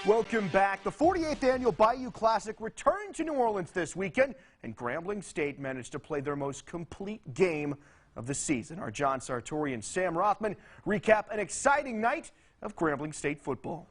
Welcome back. The 48th annual Bayou Classic returned to New Orleans this weekend, and Grambling State managed to play their most complete game of the season. Our Sartori and Sam Rothman recap an exciting night of Grambling State football.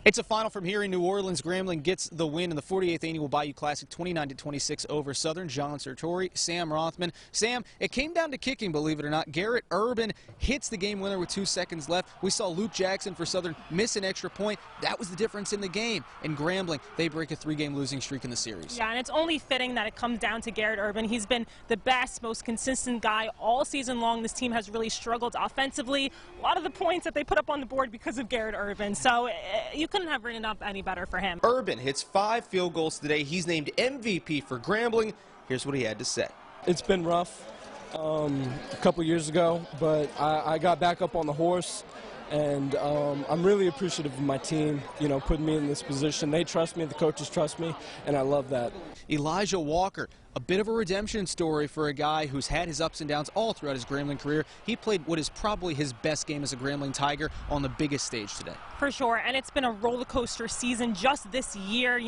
It's a final from here in New Orleans. Grambling gets the win in the 48th annual Bayou Classic, 29-26 over Southern. Sartori, Sam Rothman. Sam, it came down to kicking, believe it or not. Garrett Urban hits the game winner with 2 seconds left. We saw Luke Jackson for Southern miss an extra point. That was the difference in the game. In Grambling, they break a 3-game losing streak in the series. Yeah, and it's only fitting that it comes down to Garrett Urban. He's been the best, most consistent guy all season long. This team has really struggled offensively. A lot of the points that they put up on the board because of Garrett Urban. So you couldn't have written up any better for him. Urban hits 5 field goals today. He's named MVP for Grambling. Here's what he had to say. It's been rough a couple years ago, but I got back up on the horse, and I'm really appreciative of my team, putting me in this position. They trust me, the coaches trust me, and I love that. Elijah Walker, a bit of a redemption story for a guy who's had his ups and downs all throughout his Grambling career. He played what is probably his best game as a Grambling Tiger on the biggest stage today. For sure, and it's been a roller coaster season just this year.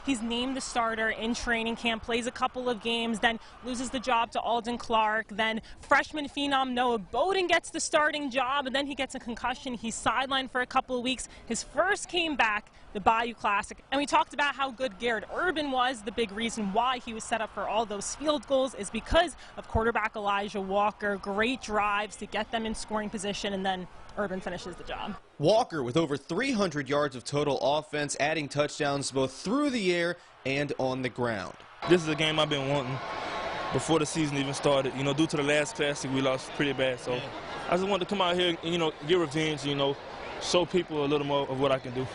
He's named the starter in training camp, plays a couple of games, then loses the job to Alden Clark. Then freshman phenom Noah Bowden gets the starting job, and then he gets a concussion. He's sidelined for a couple of weeks. His first came back, the Bayou Classic, and we talked about how good Garrett Urban was. The big reason why he was set up for all those field goals is because of quarterback Elijah Walker. Great drives to get them in scoring position, and then Urban finishes the job. Walker with over 300 yards of total offense, adding touchdowns both through the air and on the ground. This is a game I've been wanting before the season even started. Due to the last Classic, we lost pretty bad. So I just wanted to come out here and, get revenge, show people a little more of what I can do.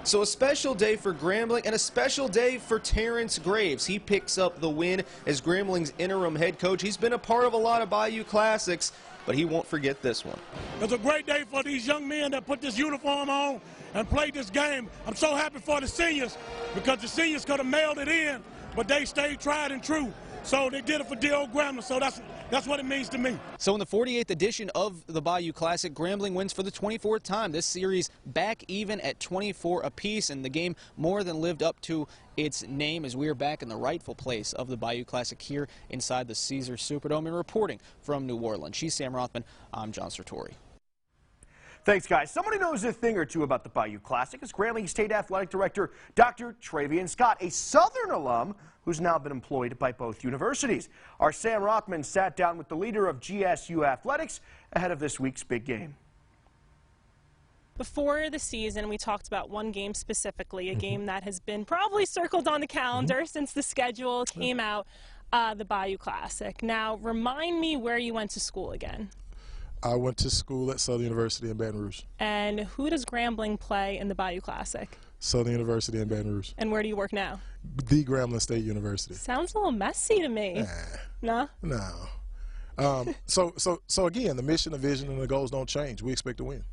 So a special day for Grambling and a special day for Terrence Graves. He picks up the win as Grambling's interim head coach. He's been a part of a lot of Bayou Classics, but he won't forget this one. It's a great day for these young men that put this uniform on and played this game. I'm so happy for the seniors because the seniors could have mailed it in, but they stayed tried and true. So they did it for D.O. Grambling, so that's what it means to me. So in the 48th edition of the Bayou Classic, Grambling wins for the 24th time. This series back even at 24 apiece, and the game more than lived up to its name as we are back in the rightful place of the Bayou Classic here inside the Caesars Superdome. And reporting from New Orleans, she's Sam Rothman. I'm Sartori. Thanks, guys. Someone who knows a thing or two about the Bayou Classic is Grambling State Athletic Director Dr. Trayvean Scott, a Southern alum who's now been employed by both universities. Our Sam Rothman sat down with the leader of GSU Athletics ahead of this week's big game. Before the season, we talked about one game specifically, a game that has been probably circled on the calendar since the schedule came out, the Bayou Classic. Now, remind me where you went to school again. I went to school at Southern University in Baton Rouge. And who does Grambling play in the Bayou Classic? Southern University in Baton Rouge. And where do you work now? The Grambling State University. Sounds a little messy to me. No? No. So again, the mission, the vision, and the goals don't change. We expect to win.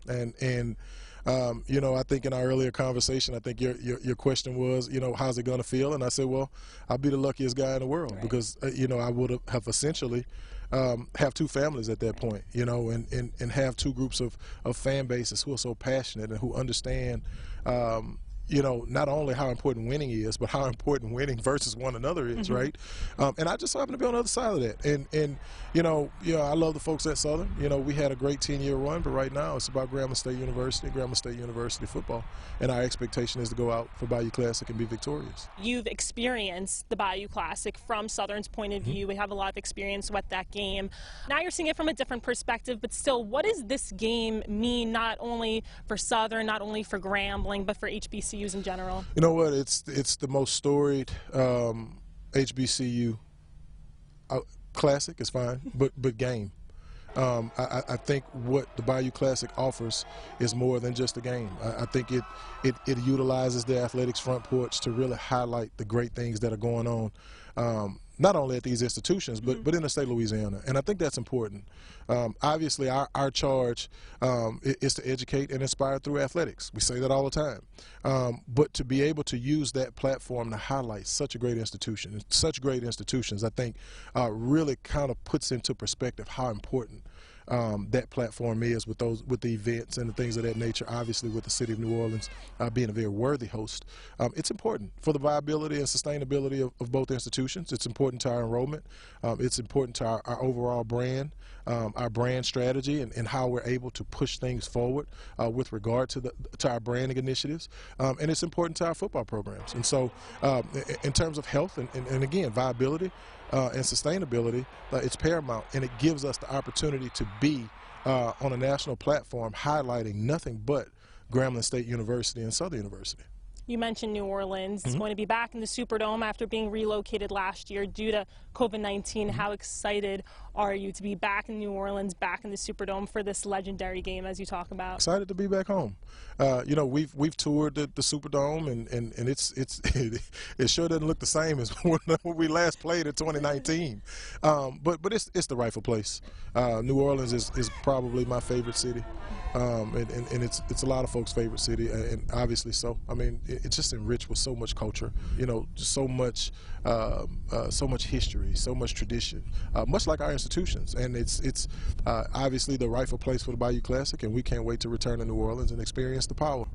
And I think in our earlier conversation, I think your question was, how's it going to feel? And I said, well, I'll be the luckiest guy in the world because, I would have essentially have 2 families at that point, and have 2 groups of fan bases who are so passionate and who understand, not only how important winning is, but how important winning versus one another is, right? And I just so happen to be on the other side of that. And I love the folks at Southern. We had a great 10-year run, but right now it's about Grambling State University football. And our expectation is to go out for Bayou Classic and be victorious. You've experienced the Bayou Classic from Southern's point of view. We have a lot of experience with that game. Now you're seeing it from a different perspective, but still, what does this game mean not only for Southern, not only for Grambling, but for HBCUs in general? You know what? It's the most storied HBCU classic. Is fine, but game. I think what the Bayou Classic offers is more than just a game. I think it utilizes the athletics front porch to really highlight the great things that are going on, not only at these institutions, but in the state of Louisiana. And I think that's important. Obviously, our charge is to educate and inspire through athletics. We say that all the time. But to be able to use that platform to highlight such a great institution, such great institutions, I think really kind of puts into perspective how important that platform is with the events and the things of that nature. Obviously, with the city of New Orleans being a very worthy host, it's important for the viability and sustainability of both institutions. It's important to our enrollment. It's important to our overall brand, our brand strategy, and how we're able to push things forward with regard to our branding initiatives. And it's important to our football programs. And so, in terms of health and again, viability and sustainability, it's paramount, and it gives us the opportunity to be on a national platform highlighting nothing but Grambling State University and Southern University. You mentioned New Orleans. It's going to be back in the Superdome after being relocated last year due to COVID-19. How excited are you to be back in New Orleans, back in the Superdome for this legendary game, as you talk about? Excited to be back home. You know, we've toured the Superdome, and it sure doesn't look the same as when we last played in 2019. But it's the rightful place. New Orleans is probably my favorite city, and it's a lot of folks' favorite city, and obviously so. I mean, it's just enriched with so much culture. You know, just so much history, so much tradition, much like our institutions, and it's obviously the rightful place for the Bayou Classic, and we can't wait to return to New Orleans and experience the power.